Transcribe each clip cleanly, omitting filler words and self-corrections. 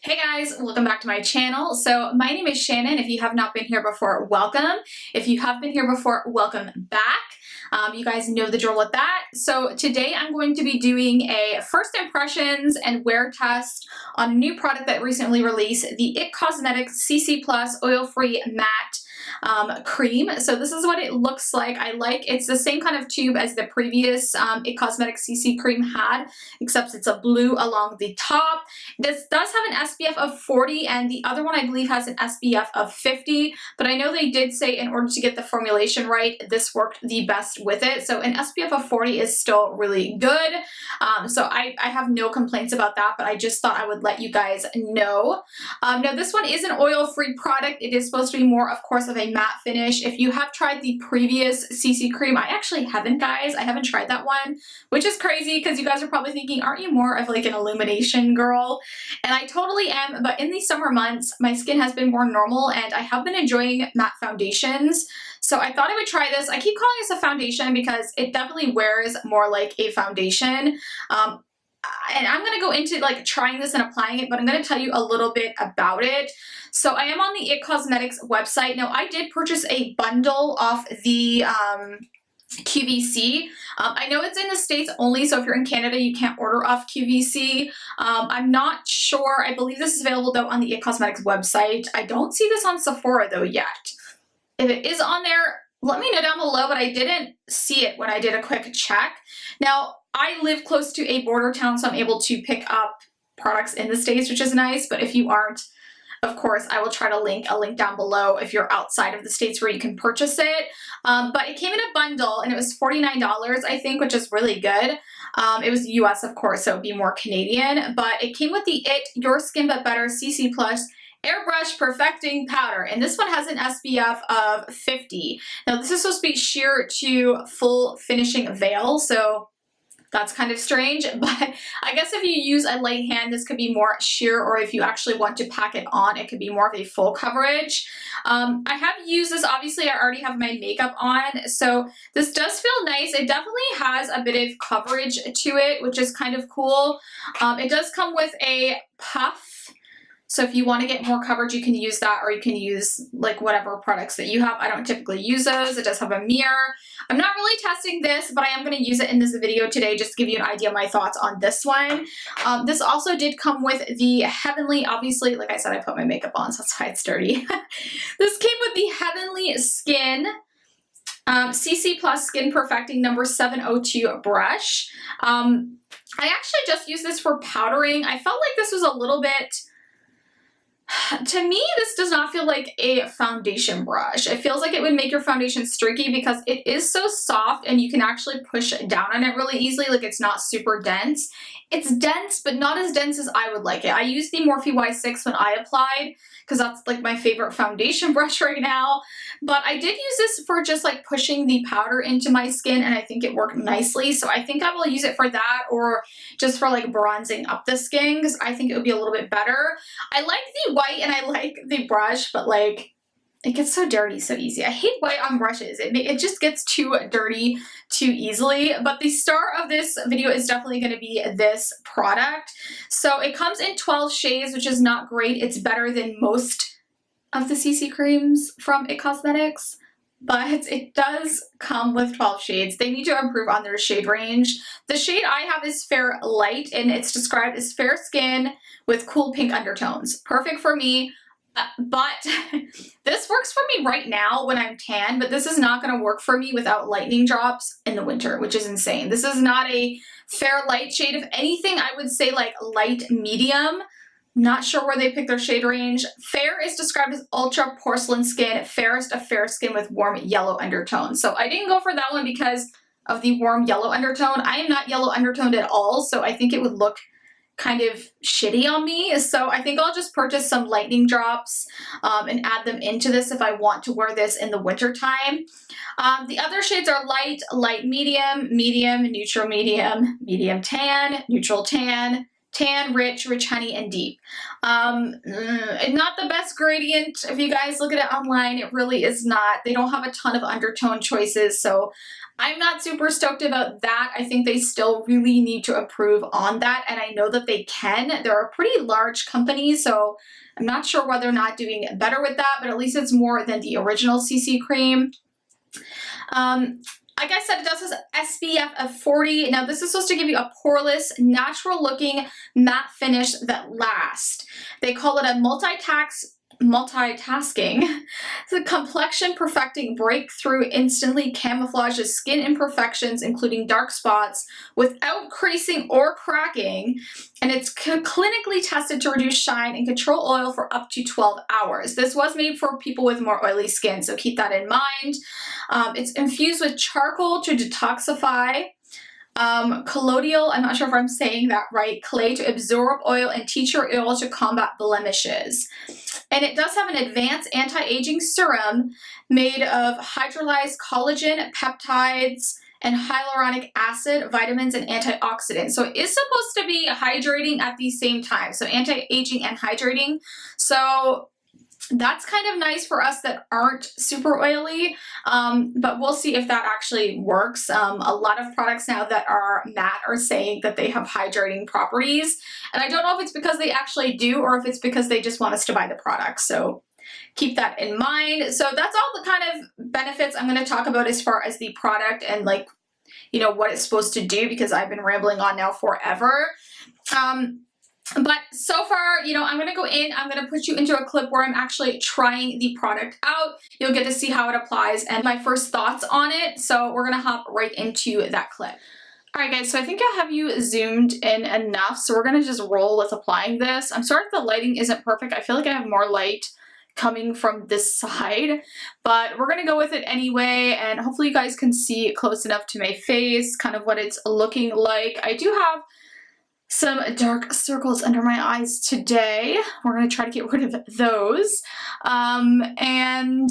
Hey guys, welcome back to my channel. So my name is Shannon. If you have not been here before, welcome. If you have been here before, welcome back. You guys know the drill with that. So today I'm going to be doing a first impressions and wear test on a new product that recently released, the IT Cosmetics CC Plus Oil-Free Matte Cream. So this is what it looks like. It's the same kind of tube as the previous IT Cosmetics CC cream had, except it's a blue along the top. This does have an SPF of 40 and the other one I believe has an SPF of 50, but I know they did say in order to get the formulation right, this worked the best with it. So an SPF of 40 is still really good. So I have no complaints about that, but I just thought I would let you guys know. Now this one is an oil-free product. It is supposed to be more, of course, of a matte finish. If you have tried the previous CC cream, I actually haven't, guys. I haven't tried that one, which is crazy because you guys are probably thinking, aren't you more of like an illumination girl? And I totally am, but in these summer months, my skin has been more normal and I have been enjoying matte foundations. So I thought I would try this. I keep calling this a foundation because it definitely wears more like a foundation. And I'm going to go into like trying this and applying it, but I'm going to tell you a little bit about it. So I am on the IT Cosmetics website. Now I did purchase a bundle off the QVC. I know it's in the States only, so if you're in Canada, you can't order off QVC. I'm not sure. I believe this is available though on the IT Cosmetics website. I don't see this on Sephora though yet. If it is on there, let me know down below, but I didn't see it when I did a quick check. Now, I live close to a border town, so I'm able to pick up products in the States, which is nice, but if you aren't, of course, I will try to link a link down below if you're outside of the States where you can purchase it. But it came in a bundle and it was $49, I think, which is really good. It was US, of course, so it would be more Canadian, but it came with the IT Your Skin But Better CC Plus Airbrush Perfecting Powder, and this one has an SPF of 50. Now this is supposed to be sheer to full finishing veil, so that's kind of strange, but I guess if you use a light hand, this could be more sheer, or if you actually want to pack it on, it could be more of a full coverage. I have used this, obviously I already have my makeup on, so this does feel nice. It definitely has a bit of coverage to it, which is kind of cool. It does come with a puff. So if you want to get more coverage, you can use that, or you can use like whatever products that you have. I don't typically use those. It does have a mirror. I'm not really testing this, but I am going to use it in this video today just to give you an idea of my thoughts on this one. This also did come with the Heavenly, obviously, like I said, I put my makeup on, so that's why it's dirty. This came with the Heavenly Skin CC Plus Skin Perfecting number 702 brush. I actually just used this for powdering. I felt like this was a little bit... To me, this does not feel like a foundation brush. It feels like it would make your foundation streaky because it is so soft and you can actually push down on it really easily. Like, it's not super dense. It's dense, but not as dense as I would like it. I used the Morphe Y6 when I applied because that's like my favorite foundation brush right now. But I did use this for just like pushing the powder into my skin, and I think it worked nicely. So I think I will use it for that, or just for like bronzing up the skin, because I think it would be a little bit better. I like the white and I like the brush, but like it gets so dirty so easy. I hate white on brushes. It just gets too dirty too easily. But the star of this video is definitely going to be this product. So it comes in 12 shades, which is not great. It's better than most of the CC creams from IT Cosmetics, but it does come with 12 shades. They need to improve on their shade range. The shade I have is Fair Light, and it's described as fair skin with cool pink undertones. Perfect for me. But this works for me right now when I'm tan, but this is not going to work for me without lightning drops in the winter, which is insane. This is not a fair light shade. If anything, I would say like light medium. Not sure where they pick their shade range. Fair is described as ultra porcelain skin, fairest of fair skin with warm yellow undertones. So I didn't go for that one because of the warm yellow undertone. I am not yellow undertoned at all, so I think it would look kind of shitty on me. So I think I'll just purchase some lightning drops and add them into this if I want to wear this in the winter time. The other shades are light, light medium, medium, neutral medium, medium tan, neutral tan, Tan, rich, rich honey, and deep. Not the best gradient. If you guys look at it online, it really is not. They don't have a ton of undertone choices, so I'm not super stoked about that. I think they still really need to improve on that, and I know that they can. They're a pretty large company, so I'm not sure whether or not doing better with that, but at least it's more than the original CC cream. Like I said, it does has SPF of 40. Now, this is supposed to give you a poreless, natural-looking matte finish that lasts. They call it a multitasking. The complexion perfecting breakthrough instantly camouflages skin imperfections, including dark spots, without creasing or cracking. And it's clinically tested to reduce shine and control oil for up to 12 hours. This was made for people with more oily skin, so keep that in mind. It's infused with charcoal to detoxify. Colloidal, I'm not sure if I'm saying that right, clay to absorb oil and tea tree oil to combat blemishes. And it does have an advanced anti-aging serum made of hydrolyzed collagen, peptides, and hyaluronic acid, vitamins, and antioxidants. So it is supposed to be hydrating at the same time. So anti-aging and hydrating. So that's kind of nice for us that aren't super oily, but we'll see if that actually works. A lot of products now that are matte are saying that they have hydrating properties, and I don't know if it's because they actually do or if it's because they just want us to buy the product, so keep that in mind. So that's all the kind of benefits I'm going to talk about as far as the product and, like, you know, what it's supposed to do, because I've been rambling on now forever. But so far, you know, I'm going to go in, I'm going to put you into a clip where I'm actually trying the product out. You'll get to see how it applies and my first thoughts on it. So we're going to hop right into that clip. All right, guys, so I think I'll have you zoomed in enough. So we're going to just roll with applying this. I'm sorry if the lighting isn't perfect. I feel like I have more light coming from this side, but we're going to go with it anyway. And hopefully you guys can see it close enough to my face, kind of what it's looking like. I do have some dark circles under my eyes today. We're going to try to get rid of those. And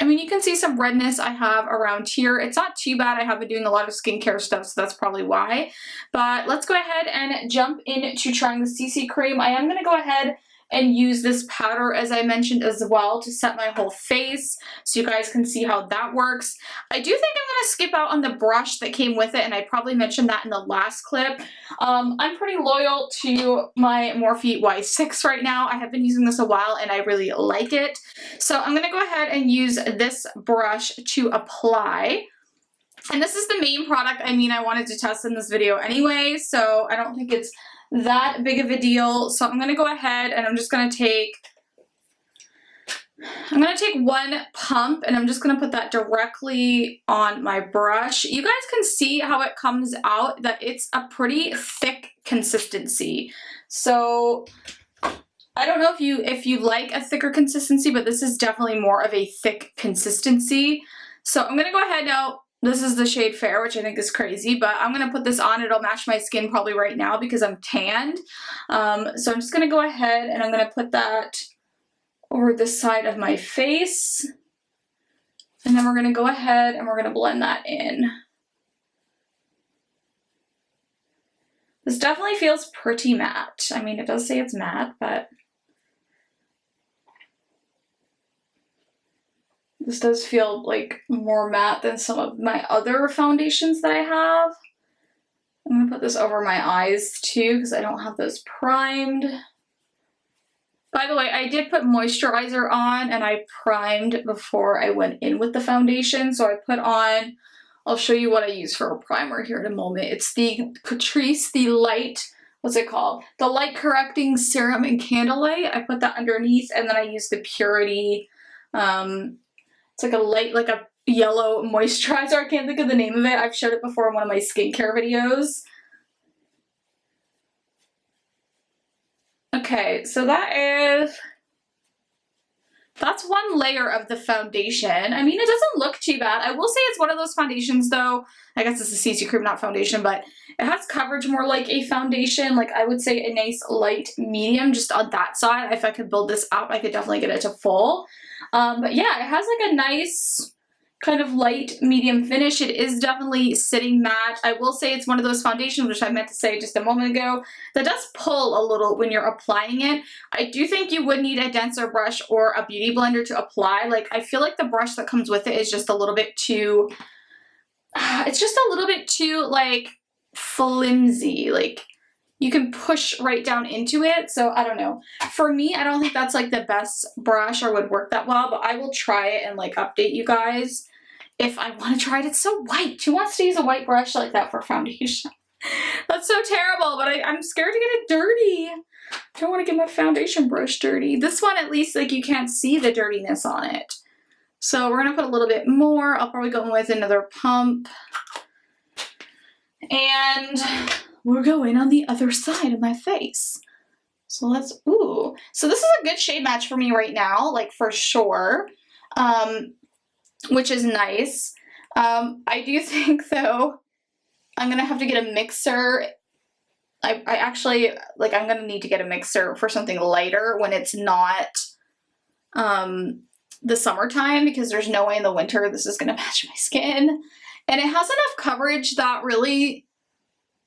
I mean, you can see some redness I have around here. It's not too bad. I have been doing a lot of skincare stuff, so that's probably why. But let's go ahead and jump into trying the CC cream. I am going to go ahead and use this powder, as I mentioned, as well to set my whole face so you guys can see how that works. I do think I'm going to skip out on the brush that came with it, and I probably mentioned that in the last clip. I'm pretty loyal to my Morphe Y6 right now. I have been using this a while and I really like it. So I'm going to go ahead and use this brush to apply. And this is the main product I wanted to test in this video anyway, so I don't think it's that big of a deal. So I'm going to go ahead and I'm going to take one pump and I'm just going to put that directly on my brush. You guys can see how it comes out, that it's a pretty thick consistency. So I don't know if you like a thicker consistency, but this is definitely more of a thick consistency. So I'm going to go ahead now. This is the shade Fair, which I think is crazy, but I'm going to put this on. It'll match my skin probably right now because I'm tanned. So I'm just going to go ahead and I'm going to put that over this side of my face. And then we're going to go ahead and we're going to blend that in. This definitely feels pretty matte. I mean, it does say it's matte, but this does feel like more matte than some of my other foundations that I have. I'm going to put this over my eyes too because I don't have those primed. By the way, I did put moisturizer on and I primed before I went in with the foundation. So I put on, I'll show you what I use for a primer here in a moment. It's the Catrice, the light, what's it called? The Light Correcting Serum in Candlelight. I put that underneath and then I use the Purity, it's like a light, like a yellow moisturizer. I can't think of the name of it. I've showed it before in one of my skincare videos. Okay, so that's one layer of the foundation. I mean, it doesn't look too bad. I will say it's one of those foundations though. I guess it's a CC cream, not foundation, but it has coverage more like a foundation. Like I would say a nice light medium just on that side. If I could build this up, I could definitely get it to full. But yeah, it has like a nice, kind of light medium finish. It is definitely sitting matte. I will say it's one of those foundations, which I meant to say just a moment ago, that does pull a little when you're applying it. I do think you would need a denser brush or a beauty blender to apply. Like, I feel like the brush that comes with it is just a little bit too, it's just a little bit too like flimsy. Like, you can push right down into it. So I don't know. For me, I don't think that's like the best brush or would work that well, but I will try it and like update you guys if I want to try it. It's so white. Who wants to use a white brush like that for foundation? That's so terrible, but I'm scared to get it dirty. I don't want to get my foundation brush dirty. This one, at least, like, you can't see the dirtiness on it. So we're going to put a little bit more. I'll probably go in with another pump. And we're going on the other side of my face. So let's, ooh. So this is a good shade match for me right now, like, for sure, which is nice. I do think, though, I'm going to have to get a mixer. I actually, like, I'm going to need to get a mixer for something lighter when it's not the summertime, because there's no way in the winter this is going to match my skin. And it has enough coverage that really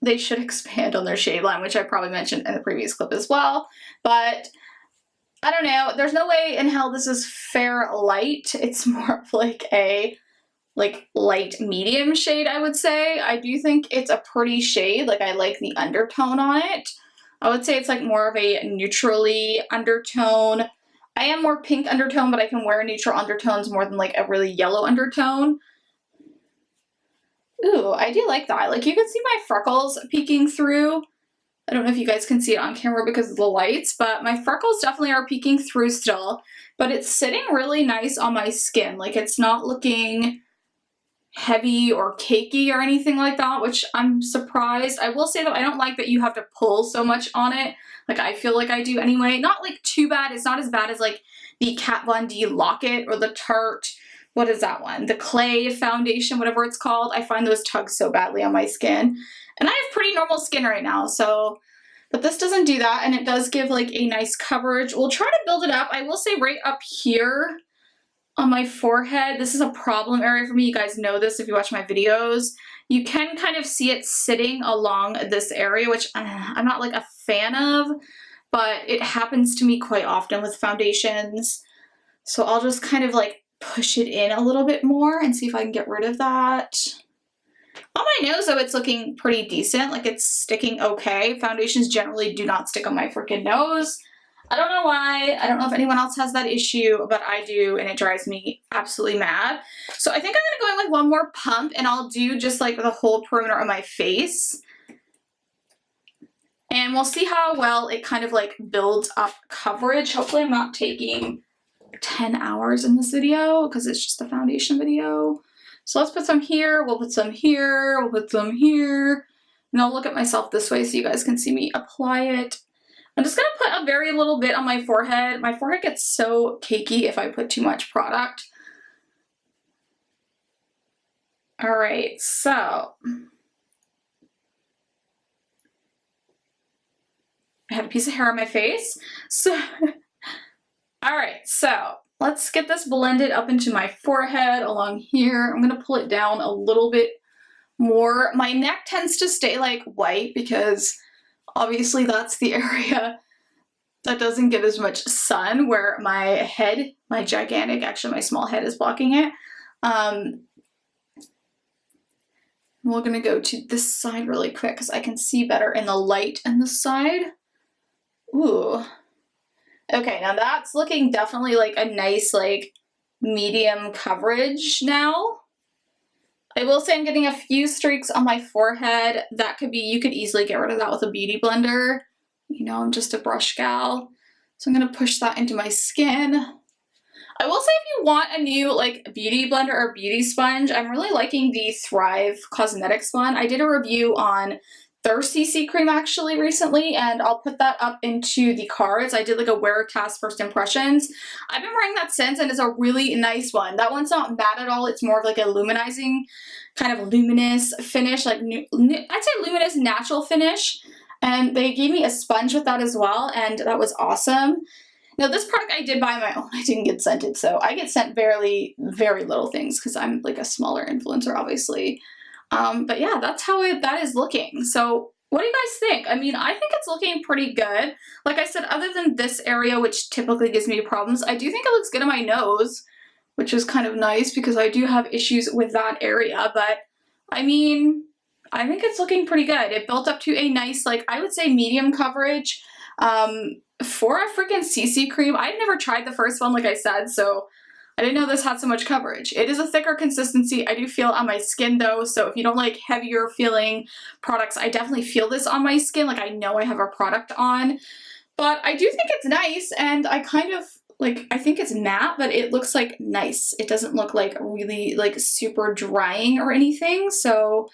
they should expand on their shade line, which I probably mentioned in the previous clip as well. But I don't know. There's no way in hell this is fair light. It's more of like a light medium shade, I would say. I do think it's a pretty shade. Like, I like the undertone on it. I would say it's like more of a neutrally undertone. I am more pink undertone, but I can wear neutral undertones more than like a really yellow undertone. Ooh, I do like that. Like, you can see my freckles peeking through. I don't know if you guys can see it on camera because of the lights, but my freckles definitely are peeking through still, but it's sitting really nice on my skin. Like, it's not looking heavy or cakey or anything like that, which I'm surprised. I will say, though, I don't like that you have to pull so much on it. Like, I feel like I do anyway. Not like too bad. It's not as bad as like the Kat Von D Lock-It or the Tarte, what is that one? The Clay foundation, whatever it's called. I find those tug so badly on my skin. And I have pretty normal skin right now, so, but this doesn't do that, and it does give like a nice coverage. We'll try to build it up. I will say right up here on my forehead, this is a problem area for me. You guys know this if you watch my videos. You can kind of see it sitting along this area, which I'm not like a fan of, but it happens to me quite often with foundations. So I'll just kind of like push it in a little bit more and see if I can get rid of that. On my nose, though, it's looking pretty decent. Like, it's sticking okay. Foundations generally do not stick on my freaking nose. I don't know why. I don't know if anyone else has that issue, but I do, and it drives me absolutely mad. So I think I'm going to go in with one more pump, and I'll do just like the whole perimeter of my face. And we'll see how well it kind of like builds up coverage. Hopefully I'm not taking 10 hours in this video because it's just a foundation video. So let's put some here, we'll put some here, we'll put some here. And I'll look at myself this way so you guys can see me apply it. I'm just gonna put a very little bit on my forehead. My forehead gets so cakey if I put too much product. All right, so. I had a piece of hair on my face. So, all right, so let's get this blended up into my forehead along here. I'm gonna pull it down a little bit more. My neck tends to stay like white because obviously that's the area that doesn't get as much sun, where my head, my gigantic, actually my small head is blocking it. We're gonna go to this side really quick because I can see better in the light in this side. Ooh. Okay, now that's looking definitely like a nice, like, medium coverage now. I will say I'm getting a few streaks on my forehead. That could be, you could easily get rid of that with a beauty blender. You know, I'm just a brush gal. So I'm gonna push that into my skin. I will say, if you want a new, like, beauty blender or beauty sponge, I'm really liking the Thrive Cosmetics one. I did a review on their CC cream actually recently, and I'll put that up into the cards. I did like a wear test first impressions. I've been wearing that since, and it's a really nice one. That one's not matte at all. It's more of like a luminizing, kind of luminous finish, like I'd say luminous natural finish. And they gave me a sponge with that as well, and that was awesome. Now this product I did buy on my own. I didn't get sent it, so I get sent very little things because I'm like a smaller influencer, obviously. But yeah, that's how that is looking. So what do you guys think? I mean, I think it's looking pretty good. Like I said, other than this area, which typically gives me problems, I do think it looks good on my nose, which is kind of nice because I do have issues with that area. But I mean, I think it's looking pretty good. It built up to a nice, like, I would say medium coverage for a freaking CC cream. I'd never tried the first one, like I said, so I didn't know this had so much coverage. It is a thicker consistency. I do feel on my skin though, so if you don't like heavier feeling products, I definitely feel this on my skin. Like I know I have a product on, but I do think it's nice, and I kind of, like, I think it's matte, but it looks like nice. It doesn't look like really like super drying or anything, so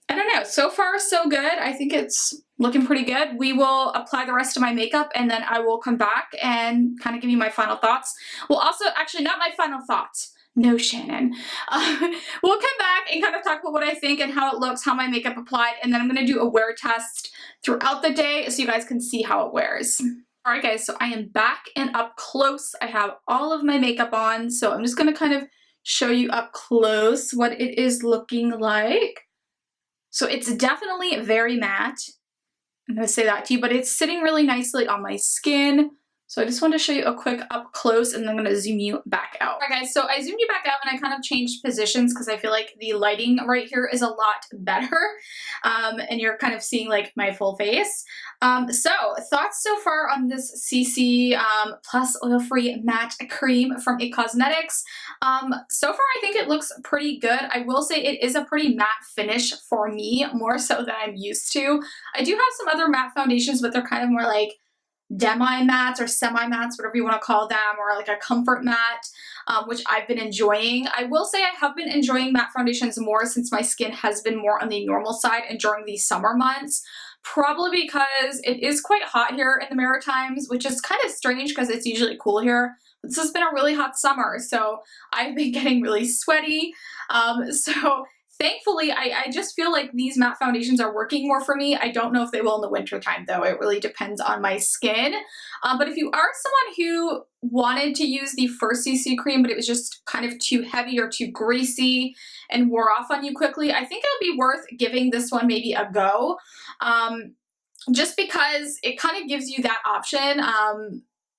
I don't know. So far, so good. I think it's looking pretty good. We will apply the rest of my makeup and then I will come back and kind of give you my final thoughts. Well, also, actually, not my final thoughts. No, Shannon. We'll come back and kind of talk about what I think and how it looks, how my makeup applied, and then I'm going to do a wear test throughout the day so you guys can see how it wears. All right, guys, so I am back and up close. I have all of my makeup on, so I'm just going to kind of show you up close what it is looking like. So it's definitely very matte. I'm going to say that to you, but it's sitting really nicely on my skin. So I just wanted to show you a quick up close, and then I'm going to zoom you back out. All right, guys, so I zoomed you back out and I kind of changed positions because I feel like the lighting right here is a lot better. And you're kind of seeing like my full face. So thoughts so far on this CC plus oil-free matte cream from itcosmetics. So far I think it looks pretty good. I will say it is a pretty matte finish for me, more so than I'm used to. I do have some other matte foundations, but they're kind of more like demi-mattes or semi-mattes, whatever you want to call them, or like a comfort matte, which I've been enjoying. I will say I have been enjoying matte foundations more since my skin has been more on the normal side and during the summer months, probably because it is quite hot here in the Maritimes, which is kind of strange because it's usually cool here. This has been a really hot summer, so I've been getting really sweaty. So thankfully, I just feel like these matte foundations are working more for me. I don't know if they will in the winter time though. It really depends on my skin. But if you are someone who wanted to use the first CC cream, but it was just kind of too heavy or too greasy and wore off on you quickly, I think it would be worth giving this one maybe a go. Just because it kind of gives you that option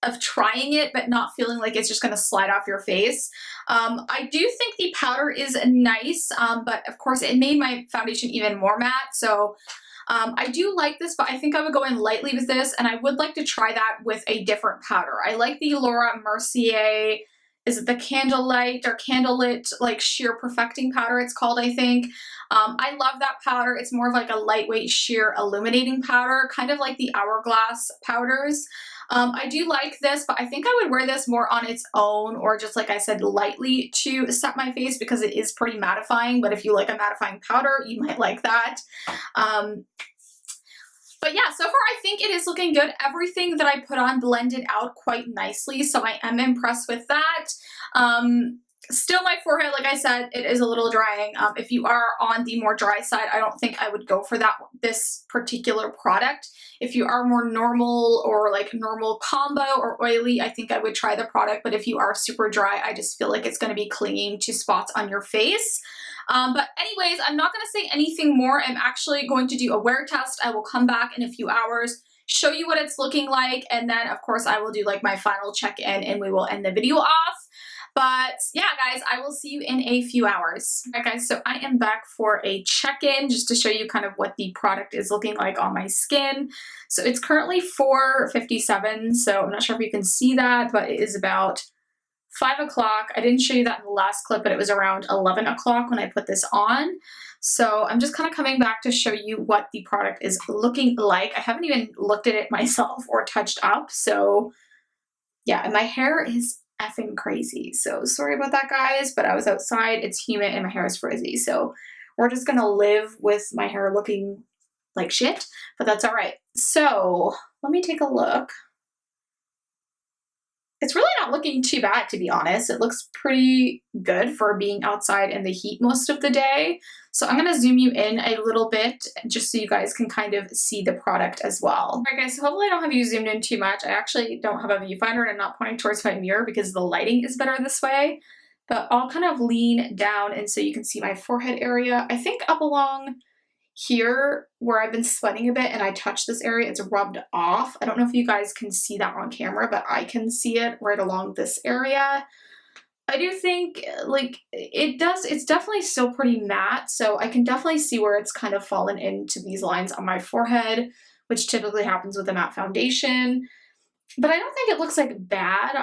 of trying it but not feeling like it's just going to slide off your face. I do think the powder is nice, but of course it made my foundation even more matte, so I do like this, but I think I would go in lightly with this, and I would like to try that with a different powder. I like the Laura Mercier, is it the Candlelight or Candlelit, like sheer perfecting powder it's called, I think. I love that powder. It's more of like a lightweight sheer illuminating powder, kind of like the Hourglass powders. I do like this, but I think I would wear this more on its own, or just like I said, lightly to set my face because it is pretty mattifying. But if you like a mattifying powder, you might like that. But yeah, so far I think it is looking good. Everything that I put on blended out quite nicely, so I am impressed with that. Still my forehead, like I said, it is a little drying. If you are on the more dry side, I don't think I would go for this particular product. If you are more normal or like normal combo or oily, I think I would try the product. But if you are super dry, I just feel like it's going to be clinging to spots on your face. But anyways, I'm not going to say anything more. I'm actually going to do a wear test. I will come back in a few hours, show you what it's looking like, and then of course I will do like my final check-in and we will end the video off. But yeah, guys, I will see you in a few hours. All right, guys, so I am back for a check-in just to show you kind of what the product is looking like on my skin. So it's currently 4:57, so I'm not sure if you can see that, but it is about 5 o'clock. I didn't show you that in the last clip, but it was around 11 o'clock when I put this on. So I'm just kind of coming back to show you what the product is looking like. I haven't even looked at it myself or touched up. So yeah, and my hair is effing crazy. So sorry about that, guys, but I was outside, it's humid, and my hair is frizzy. So we're just gonna live with my hair looking like shit, but that's all right. So let me take a look. It's really not looking too bad, to be honest. It looks pretty good for being outside in the heat most of the day. So I'm going to zoom you in a little bit just so you guys can kind of see the product as well. All right, guys, so hopefully I don't have you zoomed in too much. I actually don't have a viewfinder and I'm not pointing towards my mirror because the lighting is better this way. But I'll kind of lean down and so you can see my forehead area. I think up along here where I've been sweating a bit and I touch this area, it's rubbed off. I don't know if you guys can see that on camera, but I can see it right along this area. I do think like it's definitely still pretty matte, so I can definitely see where it's kind of fallen into these lines on my forehead, which typically happens with a matte foundation. But I don't think it looks like bad.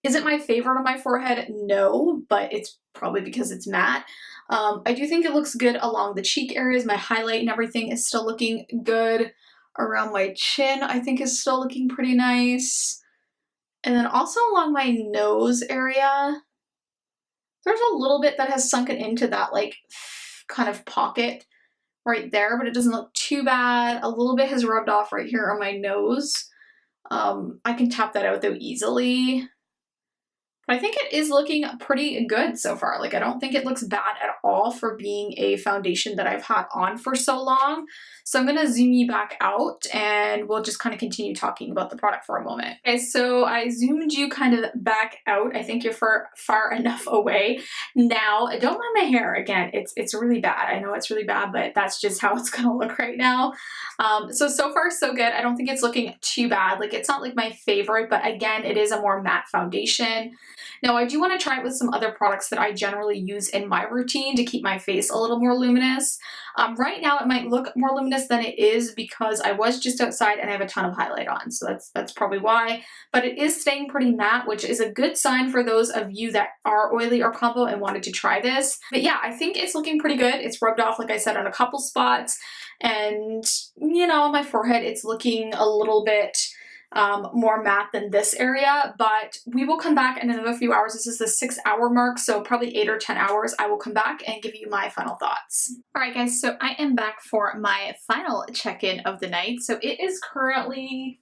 Is it my favorite on my forehead? No, but it's probably because it's matte. I do think it looks good along the cheek areas. My highlight and everything is still looking good. Around my chin, I think is still looking pretty nice. And then also along my nose area, there's a little bit that has sunken into that like kind of pocket right there, but it doesn't look too bad. A little bit has rubbed off right here on my nose. I can tap that out though easily. But I think it is looking pretty good so far. Like I don't think it looks bad at all for being a foundation that I've had on for so long. So I'm gonna zoom you back out and we'll just kind of continue talking about the product for a moment. Okay, so I zoomed you kind of back out. I think you're far enough away now. Don't mind my hair again. It's really bad. I know it's really bad, but that's just how it's gonna look right now. So far so good. I don't think it's looking too bad. Like it's not like my favorite, but again, it is a more matte foundation. Now I do want to try it with some other products that I generally use in my routine to keep my face a little more luminous. Right now it might look more luminous than it is because I was just outside and I have a ton of highlight on, so that's probably why. But it is staying pretty matte, which is a good sign for those of you that are oily or combo and wanted to try this. But yeah, I think it's looking pretty good. It's rubbed off, like I said, on a couple spots, and you know, on my forehead it's looking a little bit more matte than this area, but we will come back in another few hours. This is the 6-hour mark, so probably 8 or 10 hours. I will come back and give you my final thoughts. All right, guys, so I am back for my final check-in of the night. So it is currently,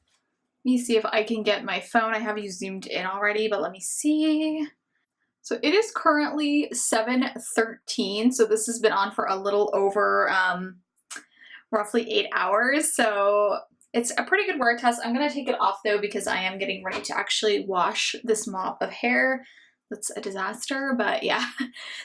let me see if I can get my phone. I have you zoomed in already, but let me see. So it is currently 7:13, so this has been on for a little over roughly 8 hours. So it's a pretty good wear test. I'm going to take it off though because I am getting ready to actually wash this mop of hair. That's a disaster, but yeah.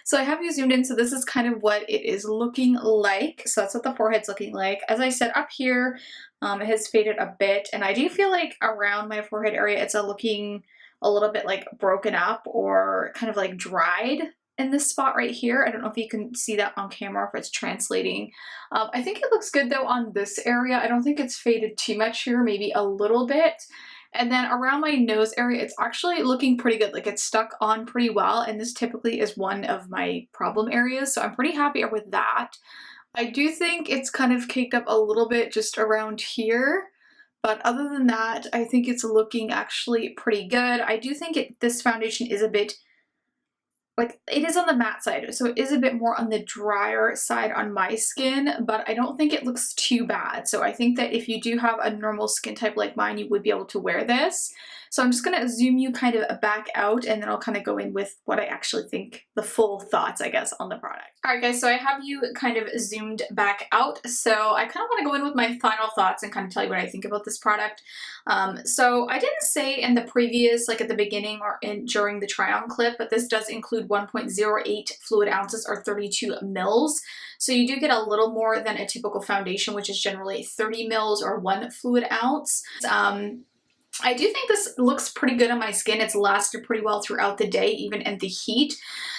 So I have you zoomed in, so this is kind of what it is looking like. So that's what the forehead's looking like. As I said, up here, it has faded a bit, and I do feel like around my forehead area, it's looking a little bit like broken up or kind of like dried in this spot right here. I don't know if you can see that on camera, if it's translating. I think it looks good though on this area. I don't think it's faded too much here, maybe a little bit. And then around my nose area, it's actually looking pretty good. Like it's stuck on pretty well, and this typically is one of my problem areas, so I'm pretty happy with that. I do think it's kind of caked up a little bit just around here, but other than that, I think it's looking actually pretty good. I do think this foundation is a bit, like, it is on the matte side, so it is a bit more on the drier side on my skin, but I don't think it looks too bad. So I think that if you do have a normal skin type like mine, you would be able to wear this. So I'm just going to zoom you kind of back out, and then I'll kind of go in with what I actually think, the full thoughts, I guess, on the product. All right, guys, so I have you kind of zoomed back out. So I kind of want to go in with my final thoughts and kind of tell you what I think about this product. So I didn't say in the previous, like at the beginning or during the try on clip, but this does include 1.08 fluid ounces or 32 mils. So you do get a little more than a typical foundation, which is generally 30 mils or 1 fluid ounce. I do think this looks pretty good on my skin. It's lasted pretty well throughout the day, even in the heat.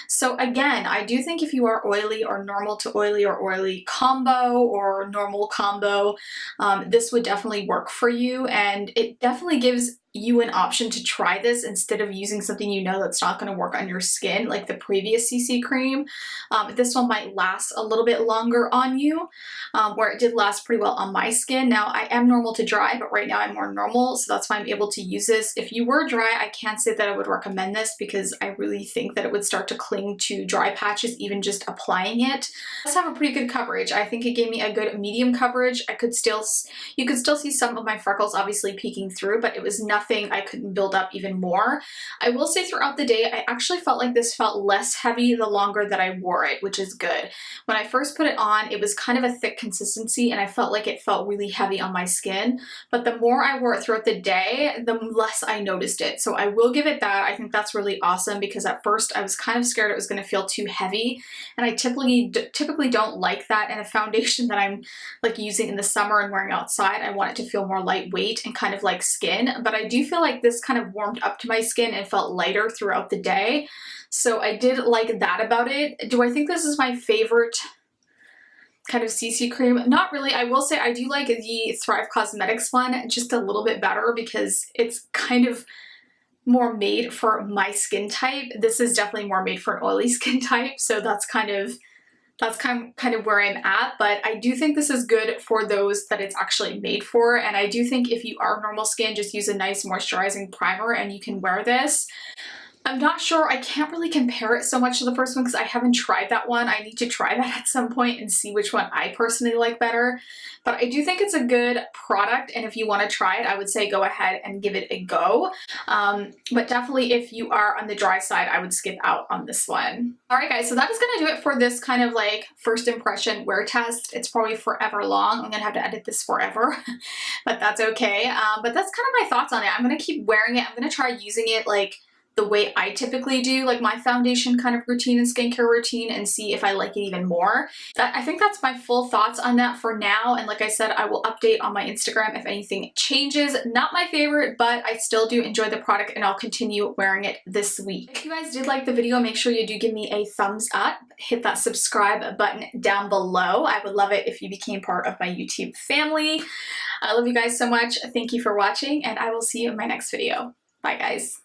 So again, I do think if you are oily or normal to oily or oily combo or normal combo, this would definitely work for you. And it definitely gives you an option to try this instead of using something you know that's not going to work on your skin like the previous CC cream. This one might last a little bit longer on you, where it did last pretty well on my skin. Now I am normal to dry, but right now I'm more normal, so that's why I'm able to use this. If you were dry, I can't say that I would recommend this because I really think that it would start to cling to dry patches even just applying it. It does have a pretty good coverage. I think it gave me a good medium coverage. You could still see some of my freckles obviously peeking through, but it was nothing nothing I couldn't build up even more. I will say throughout the day, I actually felt like this felt less heavy the longer that I wore it, which is good. When I first put it on, it was kind of a thick consistency and I felt like it felt really heavy on my skin, but the more I wore it throughout the day, the less I noticed it. So I will give it that. I think that's really awesome because at first I was kind of scared it was going to feel too heavy, and I typically don't like that in a foundation that I'm like using in the summer and wearing outside. I want it to feel more lightweight and kind of like skin, but I do feel like this kind of warmed up to my skin and felt lighter throughout the day. So I did like that about it. Do I think this is my favorite kind of CC cream? Not really. I will say I do like the Thrive Cosmetics one just a little bit better because it's kind of more made for my skin type. This is definitely more made for an oily skin type, so that's kind of where I'm at. But I do think this is good for those that it's actually made for, and I do think if you are normal skin, just use a nice moisturizing primer and you can wear this. I'm not sure, I can't really compare it so much to the first one because I haven't tried that one. I need to try that at some point and see which one I personally like better. But I do think it's a good product, and if you want to try it, I would say go ahead and give it a go. But definitely if you are on the dry side, I would skip out on this one. Alright guys, so that is going to do it for this kind of like first impression wear test. It's probably forever long. I'm going to have to edit this forever, but that's okay. But that's kind of my thoughts on it. I'm going to keep wearing it. I'm going to try using it like the way I typically do, like my foundation kind of routine and skincare routine, and see if I like it even more. I think that's my full thoughts on that for now, and like I said, I will update on my Instagram if anything changes. Not my favorite, but I still do enjoy the product and I'll continue wearing it this week. If you guys did like the video, make sure you do give me a thumbs up. Hit that subscribe button down below. I would love it if you became part of my YouTube family. I love you guys so much. Thank you for watching, and I will see you in my next video. Bye guys.